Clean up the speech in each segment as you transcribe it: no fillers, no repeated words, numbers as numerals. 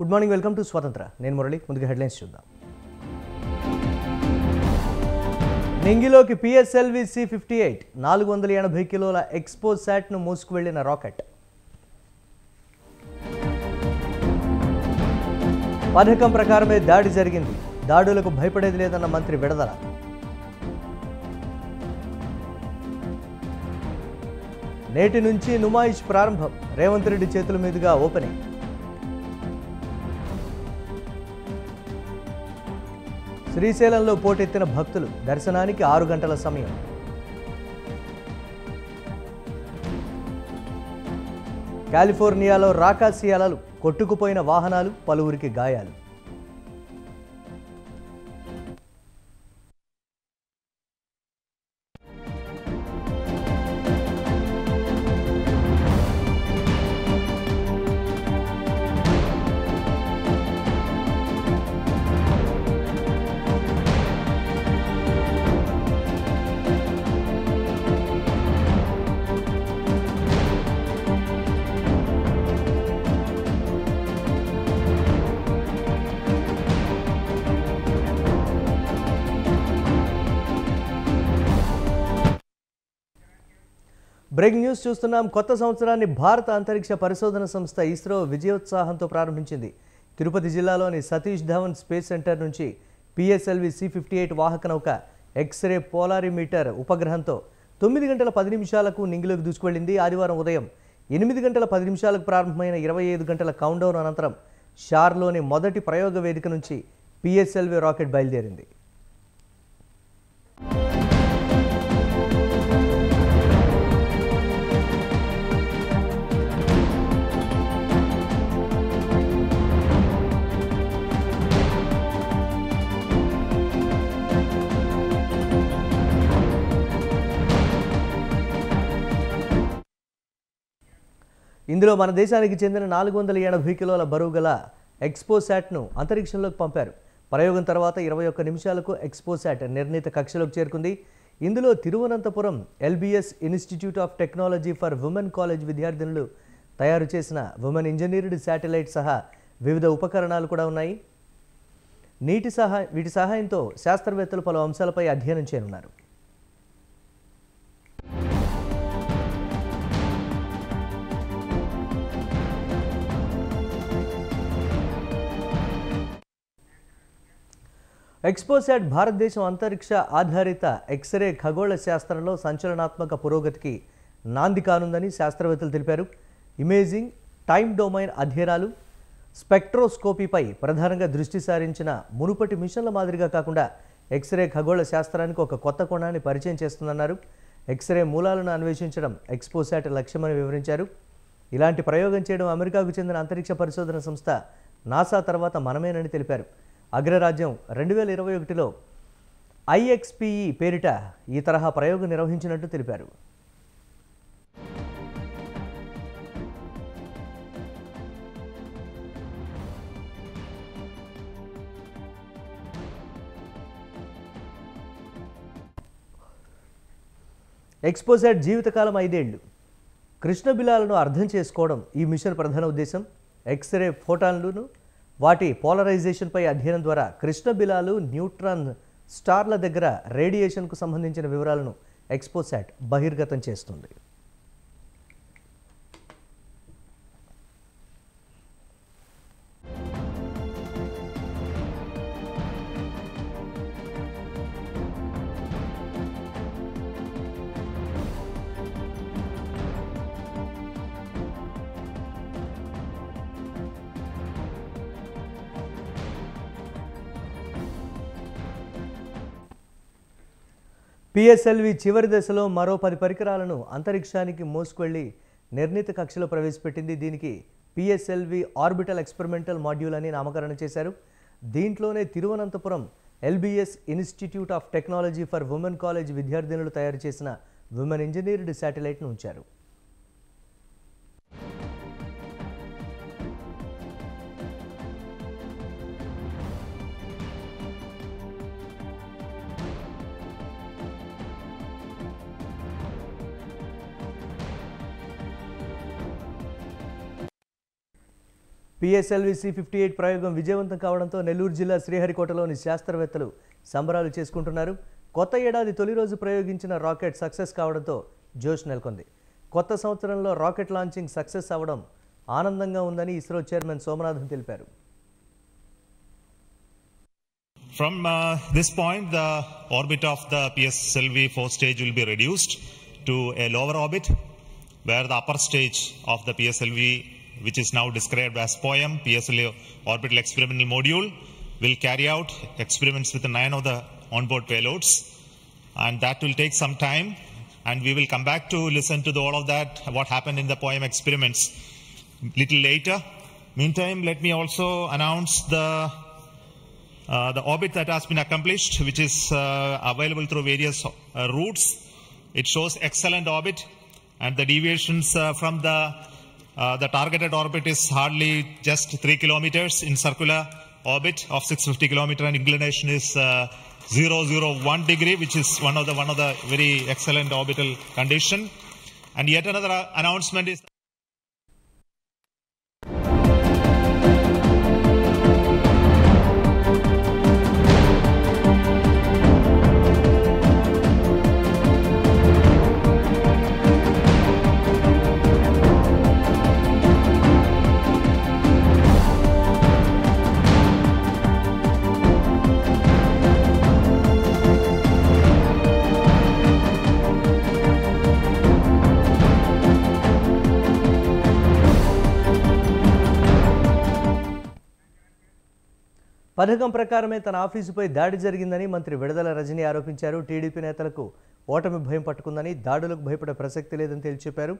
Good morning, welcome to స్వతంత్ర. నేను మురళి. ముందుగా హెడ్లైన్స్ చూద్దాం. నింగిలోకి పిఎస్ఎల్వి C-58 480 కిలోల ఎక్స్పోసాట్ను మోసుకు వెళ్లిన రాకెట్. పథకం ప్రకారమే దాడి జరిగింది, దాడులకు భయపడేది లేదన్న మంత్రి విడదల. నేటి నుంచి నుమాయిష్ ప్రారంభం, రేవంత్ రెడ్డి చేతుల మీదుగా ఓపెనింగ్. శ్రీశైలంలో పోటెత్తిన భక్తులు, దర్శనానికి 6 గంటల సమయం. కాలిఫోర్నియాలో రాకాసి అలలు, కొట్టుకుపోయిన వాహనాలు, పలువురికి గాయాలు. బ్రేకింగ్ న్యూస్ చూస్తున్నాం. కొత్త సంవత్సరాన్ని భారత అంతరిక్ష పరిశోధన సంస్థ ఇస్రో విజయోత్సాహంతో ప్రారంభించింది. తిరుపతి జిల్లాలోని సతీష్ ధవన్ స్పేస్ సెంటర్ నుంచి పిఎస్ఎల్వి C-58 వాహక నౌక ఎక్స్రే పోలారిమీటర్ ఉపగ్రహంతో 9 గంటల 10 నిమిషాలకు నింగిలోకి దూసుకువెళ్లింది. ఆదివారం ఉదయం 8 గంటల 10 నిమిషాలకు ప్రారంభమైన 25 గంటల కౌంట్డౌన్ అనంతరం షార్లోని మొదటి ప్రయోగ వేదిక నుంచి పిఎస్ఎల్వి రాకెట్ బయలుదేరింది. ఇందులో మన దేశానికి చెందిన 480 కిలోల బరువు గల ఎక్స్పోసాట్ను అంతరిక్షంలోకి పంపారు. ప్రయోగం తర్వాత 21 నిమిషాలకు ఎక్స్పోసాట్ నిర్ణీత కక్షలోకి చేరుకుంది. ఇందులో Thiruvananthapuram LBS institute of technology for women college విద్యార్థినులు తయారు చేసిన ఉమెన్ ఇంజనీర్డ్ శాటిలైట్ సహా వివిధ ఉపకరణాలు కూడా ఉన్నాయి. వీటి సహాయంతో శాస్త్రవేత్తలు పలు అంశాలపై అధ్యయనం చేయనున్నారు. ఎక్స్పోసాట్ భారతదేశం అంతరిక్ష ఆధారిత ఎక్స్రే ఖగోళ శాస్త్రంలో సంచలనాత్మక పురోగతికి నాంది కానుందని శాస్త్రవేత్తలు తెలిపారు. ఇమేజింగ్, టైమ్ డొమైన్ అధ్యయనాలు, స్పెక్ట్రోస్కోపీపై ప్రధానంగా దృష్టి సారించిన మునుపటి మిషన్ల మాదిరిగా కాకుండా ఎక్స్రే ఖగోళ శాస్త్రానికి ఒక కొత్త కోణాన్ని పరిచయం చేస్తుందన్నారు. ఎక్స్రే మూలాలను అన్వేషించడం ఎక్స్పోసాట్ లక్ష్యమని వివరించారు. ఇలాంటి ప్రయోగం చేయడం అమెరికాకు చెందిన అంతరిక్ష పరిశోధన సంస్థ నాసా తర్వాత మనమేనని తెలిపారు. అగ్రరాజ్యం 2021లో IXPE పేరిట ఈ తరహా ప్రయోగం నిర్వహించినట్టు తెలిపారు. ఎక్స్పోసాట్ జీవితకాలం 5 ఏళ్లు. కృష్ణబిలాలను అర్థం చేసుకోవడం ఈ మిషన్ ప్రధాన ఉద్దేశం. ఎక్స్రే ఫోటాన్లను, వాటి పోలరైజేషన్పై అధ్యయనం ద్వారా కృష్ణబిలాలు, న్యూట్రాన్ స్టార్ల దగ్గర రేడియేషన్కు సంబంధించిన వివరాలను ఎక్స్పోసాట్ బహిర్గతం చేస్తుంది. పిఎస్ఎల్వి చివరి దశలో మరో 10 పరికరాలను అంతరిక్షానికి మోసుకువెళ్లి నిర్ణీత కక్షలో ప్రవేశపెట్టింది. దీనికి పిఎస్ఎల్వి ఆర్బిటల్ ఎక్స్పెరిమెంటల్ మాడ్యూల్ అని నామకరణం చేశారు. దీంట్లోనే Thiruvananthapuram LBS institute of technology for women college విద్యార్థినులు తయారు చేసిన ఉమెన్ ఇంజనీర్డ్ శాటిలైట్ను ఉంచారు. PSLV C-58 ప్రయోగం విజయవంతం కావడంతో నెల్లూరు జిల్లా శ్రీహరికోటలోని శాస్త్రవేత్తలు సంబరాలు చేసుకుంటున్నారు. కొత్త ఏడాది తొలి రోజు ప్రయోగించిన రాకెట్ సక్సెస్ కావడంతో జోష్ నెలకొంది. కొత్త సంవత్సరంలో రాకెట్ లాంచింగ్ సక్సెస్ అవ్వడం ఆనందంగా ఉందని ఇస్రో చైర్మన్ సోమనాథన్ తెలిపారు. From this point, the orbit of the PSLV 4 stage will be reduced to a lower orbit, where the upper stage of the PSLV, which is now described as POEM, PSLV Orbital Experimental Module, will carry out experiments with 9 of the onboard payloads, and that will take some time, and we will come back to listen to all of that, what happened in the POEM experiments little later. Meantime, let me also announce the orbit that has been accomplished, which is available through various routes. It shows excellent orbit, and the deviations from the targeted orbit is hardly just 3 kilometers in circular orbit of 650 kilometer, and inclination is 001 degree, which is one of the very excellent orbital condition. And yet another announcement is పథకం ప్రకారమే తన ఆఫీసుపై దాడి జరిగిందని మంత్రి విడదల రజని ఆరోపించారు. TDP నేతలకు ఓటమి భయం పట్టుకుందని, దాడులకు భయపడే ప్రసక్తి లేదని తేల్చెప్పారు.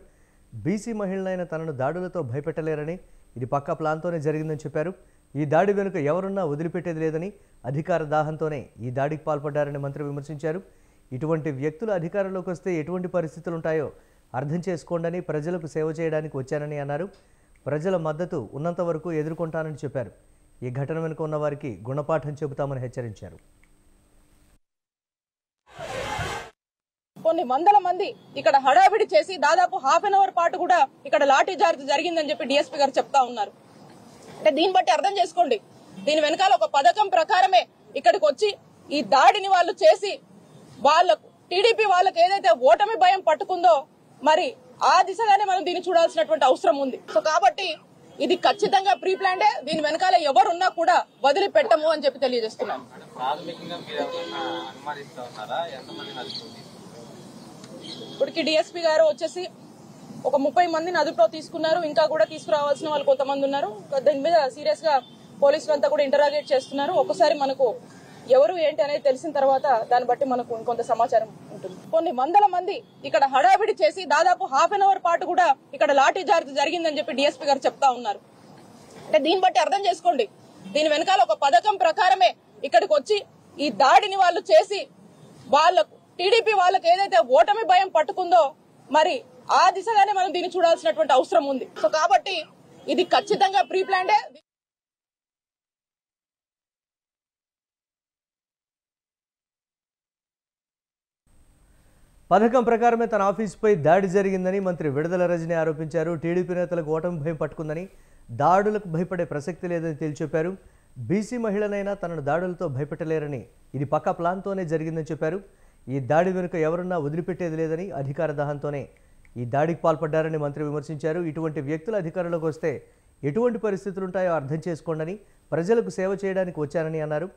బీసీ మహిళలైన తనను దాడులతో భయపెట్టలేరని, ఇది పక్కా ప్లాన్తోనే జరిగిందని చెప్పారు. ఈ దాడి వెనుక ఎవరున్నా వదిలిపెట్టేది లేదని, అధికార దాహంతోనే ఈ దాడికి పాల్పడ్డారని మంత్రి విమర్శించారు. ఇటువంటి వ్యక్తులు అధికారంలోకి వస్తే ఎటువంటి పరిస్థితులు ఉంటాయో అర్థం చేసుకోండని, ప్రజలకు సేవ చేయడానికి వచ్చానని అన్నారు. ప్రజల మద్దతు ఉన్నంత వరకు ఎదుర్కొంటానని చెప్పారు. ఈ ఘటన వెనుక ఉన్న వారికి గుణపాఠం చెబుతామని హెచ్చరించారు. కొన్ని వందల మంది ఇక్కడ హడావిడి చేసి దాదాపు హాఫ్ అన్ అవర్ పాటు కూడా ఇక్కడ లాఠీ చార్జ్ జరిగిందని చెప్పి డిఎస్పీ గారు చెప్తా ఉన్నారు. అంటే దీన్ని బట్టి అర్థం చేసుకోండి, దీని వెనకాల ఒక పథకం ప్రకారమే ఇక్కడికి వచ్చి ఈ దాడిని వాళ్ళు చేసి వాళ్ళకు టీడీపీ వాళ్ళకి ఏదైతే ఓటమి భయం పట్టుకుందో మరి ఆ దిశగానే మనం దీన్ని చూడాల్సినటువంటి అవసరం ఉంది. సో కాబట్టి ఇది ఖచ్చితంగా ప్రీ ప్లాన్డే. దీని వెనకాల ఎవరున్నా కూడా వదిలిపెట్టము అని చెప్పి తెలియజేస్తున్నాను. ఇప్పటికి డిఎస్పీ గారు వచ్చేసి ఒక 30 మందిని అదుపులో తీసుకున్నారు. ఇంకా కూడా తీసుకురావాల్సిన వాళ్ళు కొంతమంది ఉన్నారు. దీని మీద సీరియస్ గా పోలీసులు అంతా కూడా ఇంటరాగేట్ చేస్తున్నారు. ఒకసారి మనకు ఎవరు ఏంటి అనేది తెలిసిన తర్వాత దాన్ని బట్టి మనకు ఇంకొంత సమాచారం ఉంటుంది. కొన్ని వందల మంది ఇక్కడ హడావిడి చేసి దాదాపు హాఫ్ అన్ అవర్ పాటు కూడా ఇక్కడ లాఠీ చార్జ్ జరిగిందని చెప్పి డిఎస్పీ గారు చెప్తా ఉన్నారు. అంటే దీన్ని బట్టి అర్థం చేసుకోండి, దీని వెనకాల ఒక పథకం ప్రకారమే ఇక్కడికి వచ్చి ఈ దాడిని వాళ్ళు చేసి వాళ్ళకు టీడీపీ వాళ్ళకి ఏదైతే ఓటమి భయం పట్టుకుందో మరి ఆ దిశగానే మనం దీన్ని చూడాల్సినటువంటి అవసరం ఉంది. సో కాబట్టి ఇది ఖచ్చితంగా ప్రీ ప్లాన్డే. పథకం ప్రకారమే తన ఆఫీసుపై దాడి జరిగిందని మంత్రి విడదల రజని ఆరోపించారు. టీడీపీ నేతలకు ఓటమి భయం పట్టుకుందని, దాడులకు భయపడే ప్రసక్తి లేదని తేల్చెప్పారు. బీసీ మహిళలైనా తనను దాడులతో భయపెట్టలేరని, ఇది పక్కా ప్లాన్తోనే జరిగిందని చెప్పారు. ఈ దాడి వెనుక ఎవరున్నా వదిలిపెట్టేది లేదని, అధికార దాహంతోనే ఈ దాడికి పాల్పడ్డారని మంత్రి విమర్శించారు. ఇటువంటి వ్యక్తులు అధికారంలోకి వస్తే ఎటువంటి పరిస్థితులు ఉంటాయో అర్థం చేసుకోండని, ప్రజలకు సేవ చేయడానికి వచ్చానని అన్నారు.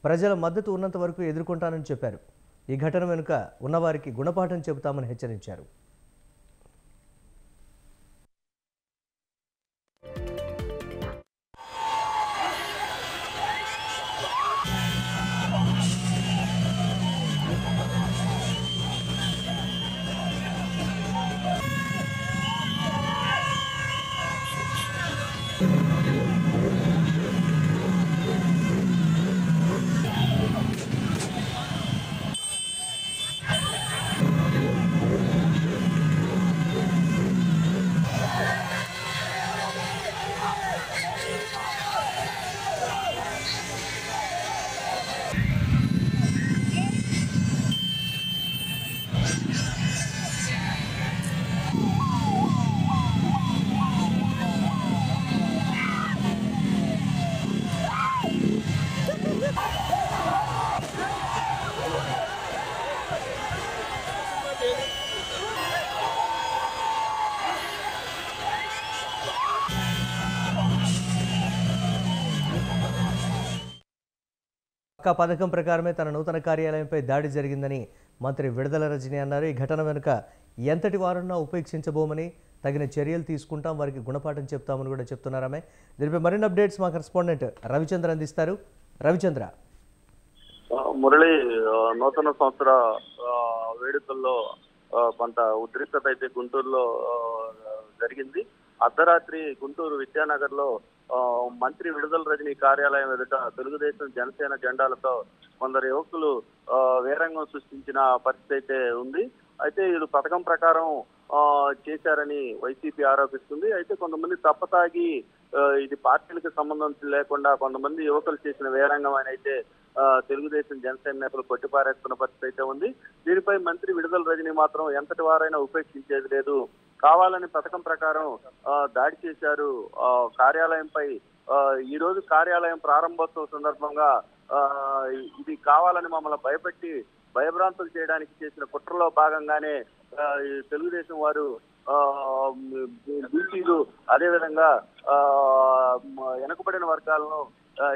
ప్రజల మద్దతు ఉన్నంత వరకు ఎదుర్కొంటానని చెప్పారు. ఈ ఘటన వెనుక ఉన్నవారికి గుణపాఠం చెబుతామని హెచ్చరించారు. పథకం ప్రకారమే తన నూతన కార్యాలయంపై దాడి జరిగిందని మంత్రి విడుదల రజని అన్నారు. ఈ ఘటన వెనుక ఎంతటి వారున్నా ఉపేక్షించబోమని తగిన చర్యలు తీసుకుంటాం, వారికి గుణపాఠం చెప్తామని కూడా చెప్తున్నారు ఆమె. దీనిపై మరిన్ని అప్డేట్స్ మా కరెస్పాండెంట్ రవిచంద్ర అందిస్తారు. రవిచంద్ర. మురళి, నూతన సంవత్సర వేడుకల్లో కొంత ఉద్రిక్తత అయితే గుంటూరులో జరిగింది. అర్ధరాత్రి గుంటూరు విద్యానగర్ లో మంత్రి విడుదల రజని కార్యాలయం ఎదుట తెలుగుదేశం జనసేన జెండాలతో కొందరు యువకులు వీరంగం సృష్టించిన పరిస్థితి అయితే ఉంది. అయితే ఇది పథకం ప్రకారం చేశారని వైసీపీ ఆరోపిస్తుంది. అయితే కొంతమంది తప్పతాగి ఇది పార్టీలకు సంబంధం లేకుండా కొంతమంది యువకులు చేసిన వీరంగం అని అయితే తెలుగుదేశం జనసేన నేతలు కొట్టిపారేస్తున్న పరిస్థితి అయితే ఉంది. దీనిపై మంత్రి విడుదల రజని మాత్రం ఎంతటి వారైనా ఉపేక్షించేది లేదు, కావాలని పథకం ప్రకారం దాడి చేశారు కార్యాలయంపై. ఈ రోజు కార్యాలయం ప్రారంభోత్సవం సందర్భంగా ఇది కావాలని మమ్మల్ని భయపెట్టి భయభ్రాంతులు చేయడానికి చేసిన కుట్రలో భాగంగానే తెలుగుదేశం వారు బీసీలు అదేవిధంగా వెనుకబడిన వర్గాలను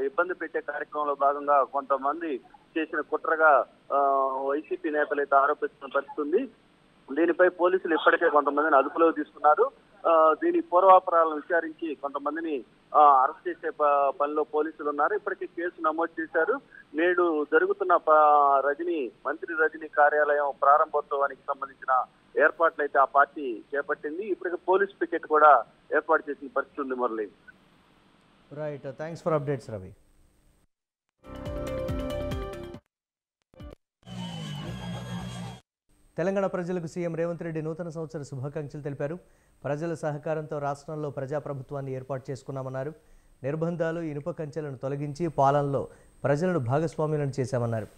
ఇబ్బంది పెట్టే కార్యక్రమంలో భాగంగా కొంతమంది చేసిన కుట్రగా వైసీపీ నేతలు అయితే ఆరోపిస్తున్న పరిస్థితి ఉంది. దీనిపై పోలీసులు ఇప్పటికే కొంతమందిని అదుపులోకి తీసుకున్నారు. దీని పూర్వాపరాలను విచారించి కొంతమందిని అరెస్ట్ చేసే పనిలో పోలీసులు ఉన్నారు. ఇప్పటికే కేసు నమోదు చేశారు. నేడు జరుగుతున్న మంత్రి రజని కార్యాలయం ప్రారంభోత్సవానికి సంబంధించిన ఏర్పాట్లు అయితే ఆ పార్టీ చేపట్టింది. ఇప్పటికే పోలీస్ పికెట్ కూడా ఏర్పాటు చేసిన పరిస్థితి ఉంది. Murali. Right, thanks for updates Ravi. Telangana ప్రజలకు సీఎం రేవంత్ రెడ్డి నూతన సంవత్సర శుభాకాంక్షలు తెలిపారు. ప్రజల సహకారంతో రాష్ట్రంలో ప్రజాప్రభుత్వాన్ని ఏర్పాటు చేసుకున్నామన్నారు. నిర్బంధాలు, ఇనుప కంచెలను తొలగించి పాలనలో ప్రజలను భాగస్వామ్యులను చేశామన్నారు.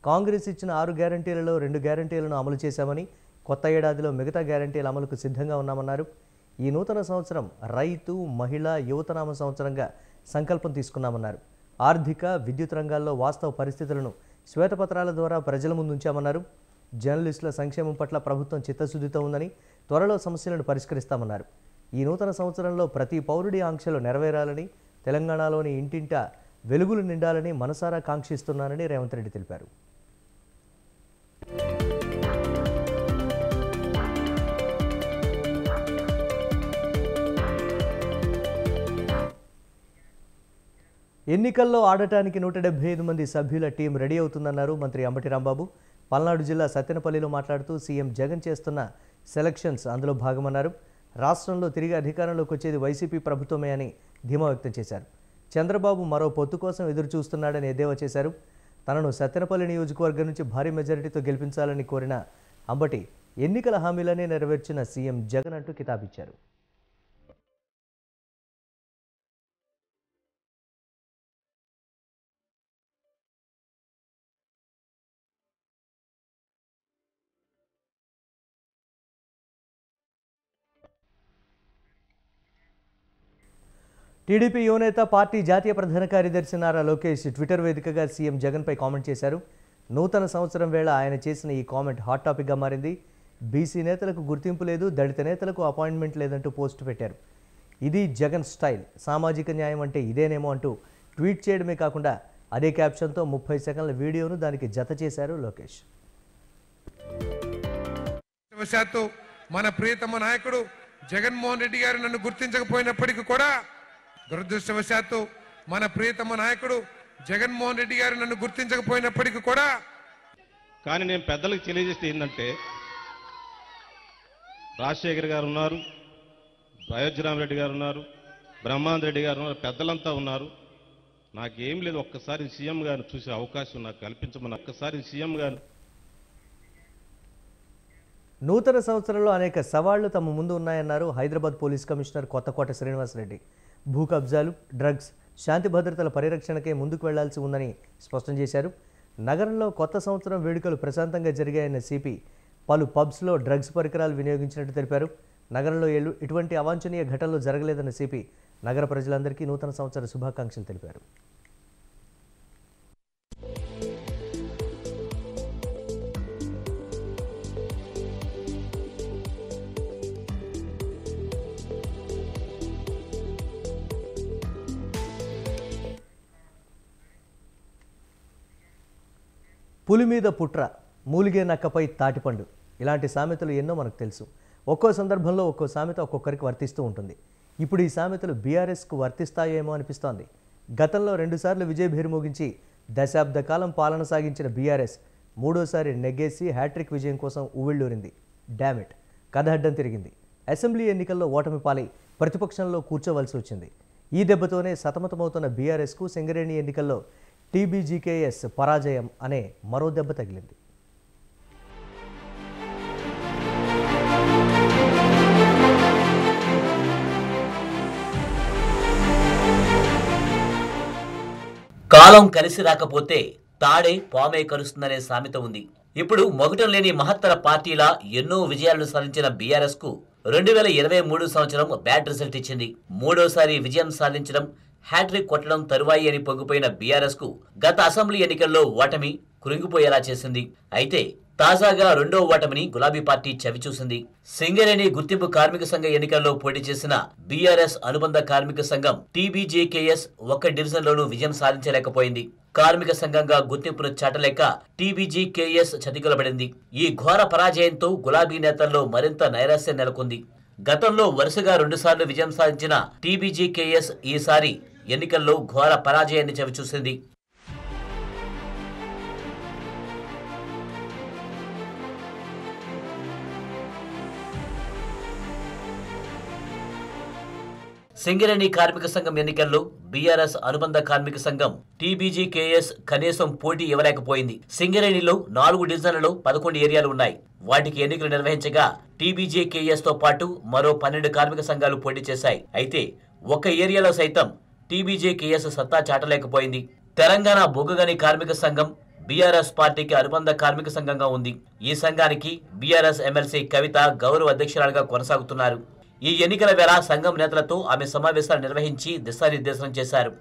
కాంగ్రెస్ ఇచ్చిన 6 గ్యారంటీలలో 2 గ్యారంటీలను అమలు చేశామని, కొత్త ఏడాదిలో మిగతా గ్యారంటీల అమలుకు సిద్ధంగా ఉన్నామన్నారు. ఈ నూతన సంవత్సరం రైతు, మహిళ, యువతనామ సంవత్సరంగా సంకల్పం తీసుకున్నామన్నారు. ఆర్థిక, విద్యుత్ రంగాల్లో వాస్తవ పరిస్థితులను శ్వేతపత్రాల ద్వారా ప్రజల ముందుంచామన్నారు. జర్నలిస్టుల సంక్షేమం పట్ల ప్రభుత్వం చిత్తశుద్ధితో ఉందని, త్వరలో సమస్యలను పరిష్కరిస్తామన్నారు. ఈ నూతన సంవత్సరంలో ప్రతి పౌరుడి ఆంక్షలు నెరవేరాలని, తెలంగాణలోని ఇంటింట వెలుగులు నిండాలని మనసారా కాంక్షిస్తున్నానని రేవంత్ రెడ్డి తెలిపారు. ఎన్నికల్లో ఆడటానికి 175 మంది సభ్యుల టీం రెడీ అవుతుందన్నారు మంత్రి అంబటి రాంబాబు. పల్నాడు జిల్లా సత్తెనపల్లిలో మాట్లాడుతూ సీఎం జగన్ చేస్తున్న సెలక్షన్స్ అందులో భాగమన్నారు. రాష్ట్రంలో తిరిగి అధికారంలోకి వచ్చేది వైసీపీ ప్రభుత్వమే అని ధీమా వ్యక్తం చేశారు. చంద్రబాబు మరో పొత్తు కోసం ఎదురు చూస్తున్నాడని ఎద్దేవా చేశారు. తనను సత్తెనపల్లి నియోజకవర్గం నుంచి భారీ మెజారిటీతో గెలిపించాలని కోరిన అంబటి ఎన్నికల హామీలనే నెరవేర్చిన సీఎం జగన్ అంటూ కితాబిచ్చారు. టీడీపీ యువనేత, పార్టీ జాతీయ ప్రధాన కార్యదర్శి నారా లోకేష్ ట్విట్టర్ వేదికగా సీఎం జగన్పై కామెంట్ చేశారు. నూతన సంవత్సరం వేళ ఆయన చేసిన ఈ కామెంట్ హాట్ టాపిక్గా మారింది. బీసీ నేతలకు గుర్తింపు లేదు, దళిత నేతలకు అపాయింట్మెంట్ లేదంటూ పోస్ట్ పెట్టారు. ఇది జగన్ స్టైల్, సామాజిక న్యాయం అంటే ఇదేనేమో అంటూ ట్వీట్ చేయడమే కాకుండా అదే క్యాప్షన్తో 30 సెకండ్ల వీడియోను దానికి జత చేశారు లోకేష్. మన ప్రియతమ నాయకుడు జగన్మోహన్ రెడ్డి గారు నన్ను గుర్తించకపోయినప్పటికీ కూడా, దురదృష్టవశాత్తు మన ప్రియతమ నాయకుడు జగన్మోహన్ రెడ్డి గారు నన్ను గుర్తించకపోయినప్పటికీ కూడా, కానీ నేను పెద్దలకు తెలియజేస్తే ఏంటంటే, రాజశేఖర్ గారు ఉన్నారు, అయోధ్యరామరెడ్డి గారు ఉన్నారు, బ్రహ్మానంద రెడ్డి గారు ఉన్నారు, పెద్దలంతా ఉన్నారు. నాకేం లేదు, ఒక్కసారి సీఎం గారిని చూసే అవకాశం నాకు కల్పించమని ఒక్కసారి సీఎం గారు. నూతన సంవత్సరంలో అనేక సవాళ్లు తమ ముందు ఉన్నాయన్నారు హైదరాబాద్ పోలీస్ కమిషనర్ కొత్తకోట శ్రీనివాసరెడ్డి. భూ కబ్జాలు, డ్రగ్స్, శాంతి భద్రతల పరిరక్షణకే ముందుకు వెళ్లాల్సి ఉందని స్పష్టం చేశారు. నగరంలో కొత్త సంవత్సరం వేడుకలు ప్రశాంతంగా జరిగాయన్న సిపి పలు పబ్స్లో డ్రగ్స్ పరికరాలు వినియోగించినట్టు తెలిపారు. నగరంలో ఎటువంటి అవాంఛనీయ ఘటనలు జరగలేదన్న సిపి నగర ప్రజలందరికీ నూతన సంవత్సర శుభాకాంక్షలు తెలిపారు. పులి మీద పుట్ర, మూలిగే నక్కపై తాటిపండు ఇలాంటి సామెతలు ఎన్నో మనకు తెలుసు. ఒక్కో సందర్భంలో ఒక్కో సామెత ఒక్కొక్కరికి వర్తిస్తూ ఉంటుంది. ఇప్పుడు ఈ సామెతలు బీఆర్ఎస్కు వర్తిస్తాయేమో అనిపిస్తోంది. గతంలో 2 సార్లు విజయభేరి మోగించి దశాబ్ద కాలం పాలన సాగించిన బీఆర్ఎస్ మూడోసారి నెగ్గేసి హ్యాట్రిక్ విజయం కోసం ఉవ్విళ్ళూరింది. డామిట్, కథ అడ్డం తిరిగింది. అసెంబ్లీ ఎన్నికల్లో ఓటమి పాలై ప్రతిపక్షంలో కూర్చోవలసి వచ్చింది. ఈ దెబ్బతోనే సతమతమవుతున్న బీఆర్ఎస్కు సింగరేణి ఎన్నికల్లో టీబీజీకేఎస్ పరాజయం అనే మరో దెబ్బ తగిలింది. కాలం కలిసి రాకపోతే తాడే పామే కరుస్తుందనే సామెత ఉంది. ఇప్పుడు మొగటం లేని మహత్తర పార్టీలా ఎన్నో విజయాలను సాధించిన బీఆర్ఎస్ కు 2023 సంవత్సరం బ్యాడ్ రిజల్ట్ ఇచ్చింది. మూడోసారి విజయం సాధించడం, హ్యాట్రిక్ కొట్టడం తరువాయి అని పొంగిపోయిన బీఆర్ఎస్ కు గత అసెంబ్లీ ఎన్నికల్లో ఓటమి కృంగిపోయేలా చేసింది. అయితే తాజాగా రెండో ఓటమిని గులాబీ పార్టీ చవిచూసింది. సింగరేణి గుర్తింపు కార్మిక సంఘ ఎన్నికల్లో పోటీ చేసిన బీఆర్ఎస్ అనుబంధ కార్మిక సంఘం టీబీజేకేఎస్ ఒక్క డివిజన్లోనూ విజయం సాధించలేకపోయింది. కార్మిక సంఘంగా గుర్తింపును చాటలేక టీబీజీకేఎస్ చతికిలబడింది. ఈ ఘోర పరాజయంతో గులాబీ నేతల్లో మరింత నైరాశ్యం నెలకొంది. గతంలో వరుసగా 2 సార్లు విజయం సాధించిన టీబీజీకేఎస్ ఈసారి ఎన్నికల్లో ఘోర పరాజయాన్ని చవిచూసింది. సింగరేణి కార్మిక సంఘం ఎన్నికల్లో బీఆర్ఎస్ అనుబంధ కార్మిక సంఘం టీబీజీకేఎస్ కనీసం పోటీ ఇవ్వలేకపోయింది. సింగరేణిలో 4 డివిజన్లలో 11 ఏరియాలు ఉన్నాయి. వాటికి ఎన్నికలు నిర్వహించగా టీబీజీకేఎస్ తో పాటు మరో 12 కార్మిక సంఘాలు పోటీ చేశాయి. అయితే ఒక ఏరియాలో సైతం టీబీజీకేఎస్ సత్తా చాటలేకపోయింది. తెలంగాణ బొగ్గుగని కార్మిక సంఘం బీఆర్ఎస్ పార్టీకి అనుబంధ కార్మిక సంఘంగా ఉంది. ఈ సంఘానికి బీఆర్ఎస్ ఎమ్మెల్సీ కవిత గౌరవ అధ్యక్షురాలుగా కొనసాగుతున్నారు. ఈ ఎన్నికల వేళ సంఘం నేతలతో ఆమె సమావేశాలు నిర్వహించి దిశానిర్దేశనం చేశారు.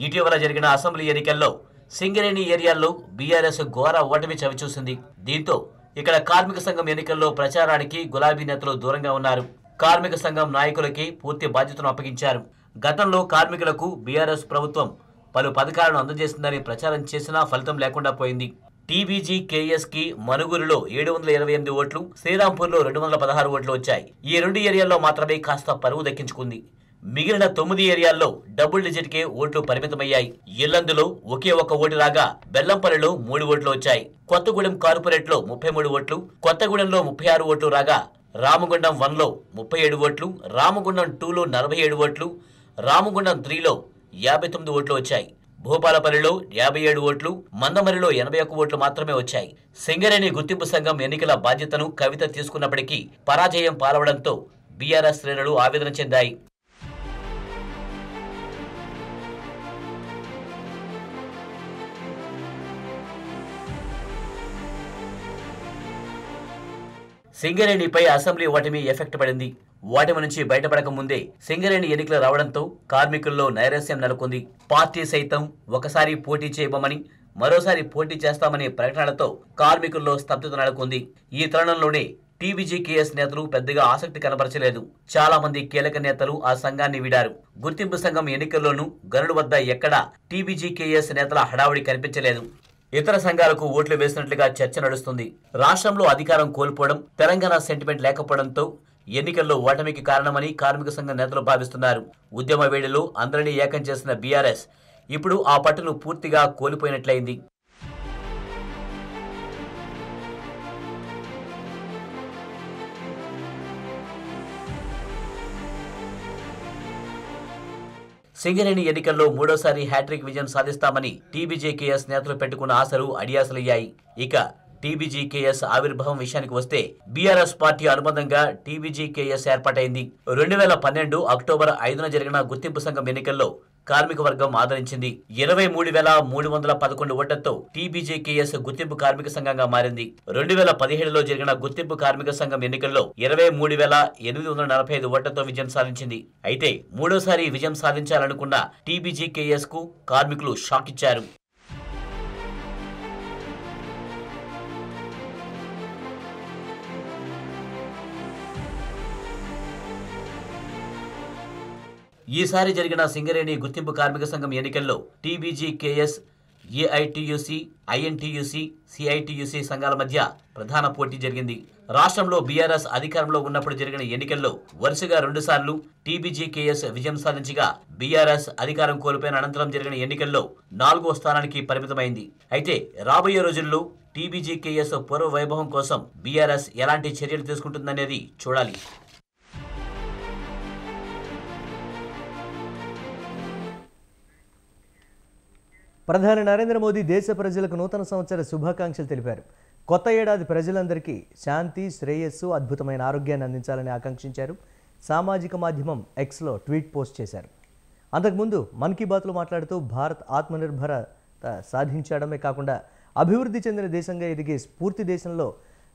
ఇటీవల జరిగిన అసెంబ్లీ ఎన్నికల్లో సింగరేణి ఏరియాల్లో బీఆర్ఎస్ ఘోర ఓటమి చవిచూసింది. దీంతో ఇక్కడ కార్మిక సంఘం ఎన్నికల్లో ప్రచారానికి గులాబీ నేతలు దూరంగా ఉన్నారు. కార్మిక సంఘం నాయకులకి పూర్తి బాధ్యతను అప్పగించారు. గతంలో కార్మికులకు బీఆర్ఎస్ ప్రభుత్వం పలు పథకాలను అందజేసిందని ప్రచారం చేసినా ఫలితం లేకుండా పోయింది. టీబీజీకేఎస్ కి మనుగురులో 728 ఓట్లు, శ్రీరాంపూర్లో 216 ఓట్లు వచ్చాయి. ఈ 2 ఏరియాల్లో మాత్రమే కాస్త పరువు దక్కించుకుంది. మిగిలిన 9 ఏరియాల్లో డబుల్ డిజిట్ కే ఓట్లు పరిమితమయ్యాయి. ఇల్లందులో ఒకే ఒక్క ఓటు రాగా బెల్లంపల్లిలో 3 ఓట్లు వచ్చాయి. కొత్తగూడెం కార్పొరేట్ లో 33 ఓట్లు, కొత్తగూడెంలో 36 ఓట్లు రాగా రామగుండం 1లో 37 ఓట్లు, రామగుండం 2లో 47 ఓట్లు, రామగుండం 3లో 59 ఓట్లు వచ్చాయి. భూపాలపల్లిలో 57 ఓట్లు, మందమరిలో 81 ఓట్లు మాత్రమే వచ్చాయి. సింగరేణి గుర్తింపు సంఘం ఎన్నికల బాధ్యతను కవిత తీసుకున్నప్పటికీ పరాజయం పాలవడంతో బీఆర్ఎస్ శ్రేణులు ఆవేదన చెందాయి. సింగరేణిపై అసెంబ్లీ ఓటమి ఎఫెక్ట్ పడింది. ఓటమి నుంచి బయటపడక ముందే సింగరేణి ఎన్నికలు రావడంతో కార్మికుల్లో నైరాశ్యం నెలకొంది. పార్టీ సైతం ఒకసారి పోటీ చేయబోమని, మరోసారి పోటీ చేస్తామనే ప్రకటనలతో కార్మికుల్లో స్తబ్దత నెలకొంది. ఈ తరుణంలోనే టీబీజీకేఎస్ నేతలు పెద్దగా ఆసక్తి కనబరచలేదు. చాలా మంది కీలక నేతలు ఆ సంఘాన్ని వీడారు. గుర్తింపు సంఘం ఎన్నికల్లోనూ గరుడు వద్ద ఎక్కడా టీబీజీకేఎస్ నేతల హడావుడి కనిపించలేదు. ఇతర సంఘాలకు ఓట్లు వేసినట్లుగా చర్చ నడుస్తుంది. రాష్ట్రంలో అధికారం కోల్పోవడం, తెలంగాణ సెంటిమెంట్ లేకపోవడంతో ఎన్నికల్లో ఓటమికి కారణమని కార్మిక సంఘం నేతలు భావిస్తున్నారు. ఉద్యమ వేడిలో అందరినీ ఏకం చేసిన బీఆర్ఎస్ ఇప్పుడు ఆ పట్టును పూర్తిగా కోల్పోయినట్లయింది. సింగరేణి ఎన్నికల్లో మూడోసారి హ్యాట్రిక్ విజయం సాధిస్తామని టీబీజేకేఎస్ నేతలు పెట్టుకున్న ఆశలు అడియాసలయ్యాయి. ఇక టీబీజీకేఎస్ ఆవిర్భావం విషయానికి వస్తే బీఆర్ఎస్ పార్టీ అనుబంధంగా టీబీజీకేఎస్ ఏర్పాటైంది. 2012 అక్టోబర్ 5న జరిగిన గుర్తింపు సంఘం ఎన్నికల్లో కార్మిక వర్గం ఆదరించింది. 23,311 ఓట్లతో టీబీజేకేఎస్ గుర్తింపు కార్మిక సంఘంగా మారింది. 2017లో జరిగిన గుర్తింపు కార్మిక సంఘం ఎన్నికల్లో 23,845 ఓట్లతో విజయం సాధించింది. అయితే మూడోసారి విజయం సాధించాలనుకున్న టీబీజీకేఎస్ కు కార్మికులు షాక్ ఇచ్చారు. ఈసారి జరిగిన సింగరేణి గుర్తింపు కార్మిక సంఘం ఎన్నికల్లో టీబీజీకేఎస్, ఏఐటీయూసీ, ఐఎన్టీయూసీ, సిఐటీయూసీ సంఘాల మధ్య ప్రధాన పోటీ జరిగింది. రాష్ట్రంలో బీఆర్ఎస్ అధికారంలో ఉన్నప్పుడు జరిగిన ఎన్నికల్లో వరుసగా 2 సార్లు టీబీజీకేఎస్ విజయం సాధించగా బీఆర్ఎస్ అధికారం కోల్పోయిన అనంతరం జరిగిన ఎన్నికల్లో 4వ స్థానానికి పరిమితమైంది. అయితే రాబోయే రోజుల్లో టీబీజీకేఎస్ పూర్వ వైభవం కోసం బీఆర్ఎస్ ఎలాంటి చర్యలు తీసుకుంటుందనేది చూడాలి. ప్రధాని నరేంద్ర మోదీ దేశ ప్రజలకు నూతన సంవత్సర శుభాకాంక్షలు తెలిపారు. కొత్త ఏడాది ప్రజలందరికీ శాంతి, శ్రేయస్సు, అద్భుతమైన ఆరోగ్యాన్ని అందించాలని ఆకాంక్షించారు. సామాజిక మాధ్యమం ఎక్స్లో ట్వీట్ పోస్ట్ చేశారు. అంతకుముందు మన్ కీ బాత్లో మాట్లాడుతూ భారత్ ఆత్మనిర్భరత సాధించడమే కాకుండా అభివృద్ధి చెందిన దేశంగా ఎదిగే స్ఫూర్తి దేశంలో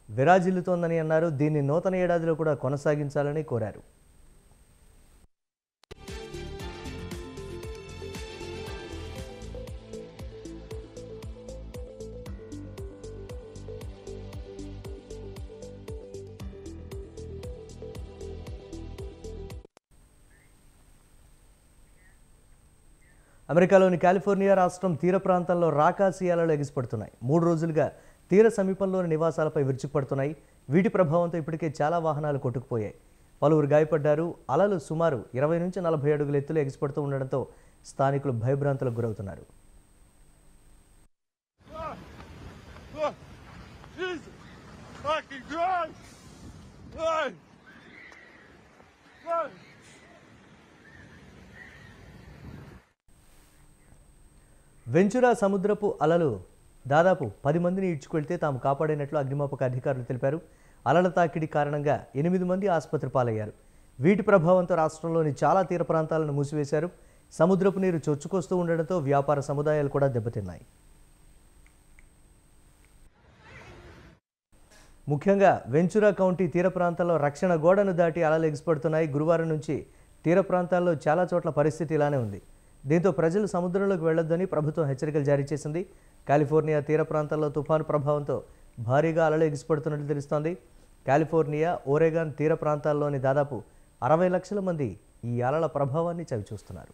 విరాజిల్లుతోందని అన్నారు. దీన్ని నూతన ఏడాదిలో కూడా కొనసాగించాలని కోరారు. అమెరికాలోని కాలిఫోర్నియా రాష్ట్రం తీర ప్రాంతంలో రాకాసి అలలు ఎగిసిపడుతున్నాయి. 3 రోజులుగా తీర సమీపంలోని నివాసాలపై విరుచుకుపడుతున్నాయి. వీటి ప్రభావంతో ఇప్పటికే చాలా వాహనాలు కొట్టుకుపోయాయి. పలువురు గాయపడ్డారు. అలలు సుమారు 20 నుంచి 40 అడుగుల ఎత్తులో ఎగిసిపడుతూ ఉండడంతో స్థానికులు భయభ్రాంతులకు గురవుతున్నారు. వెంచురా సముద్రపు అలలు దాదాపు 10 మందిని ఈడ్చుకెళ్తే తాము కాపాడినట్లు అగ్నిమాపక అధికారులు తెలిపారు. అలల తాకిడి కారణంగా 8 మంది ఆసుపత్రి పాలయ్యారు. వీటి ప్రభావంతో రాష్ట్రంలోని చాలా తీర ప్రాంతాలను మూసివేశారు. సముద్రపు నీరు చొచ్చుకొస్తూ ఉండడంతో వ్యాపార సముదాయాలు కూడా దెబ్బతిన్నాయి. ముఖ్యంగా వెంచురా కౌంటీ తీర ప్రాంతాల్లో రక్షణ గోడను దాటి అలలు ఎగిసిపడుతున్నాయి. గురువారం నుంచి తీర ప్రాంతాల్లో చాలా చోట్ల పరిస్థితి ఇలానే ఉంది. దీంతో ప్రజలు సముద్రంలోకి వెళ్లొద్దని ప్రభుత్వం హెచ్చరికలు జారీ చేసింది. కాలిఫోర్నియా తీర ప్రాంతాల్లో తుఫాను ప్రభావంతో భారీగా అలలు ఎగిసిపడుతున్నట్లు తెలుస్తోంది. కాలిఫోర్నియా, ఓరెగాన్ తీర ప్రాంతాల్లోని దాదాపు 60 లక్షల మంది ఈ అలల ప్రభావాన్ని చవిచూస్తున్నారు.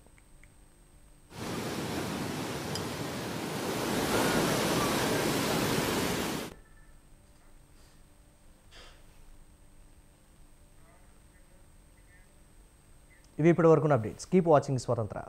ఇవి ఇప్పటి వరకున్న అప్డేట్స్. కీప్ వాచింగ్ స్వతంత్ర.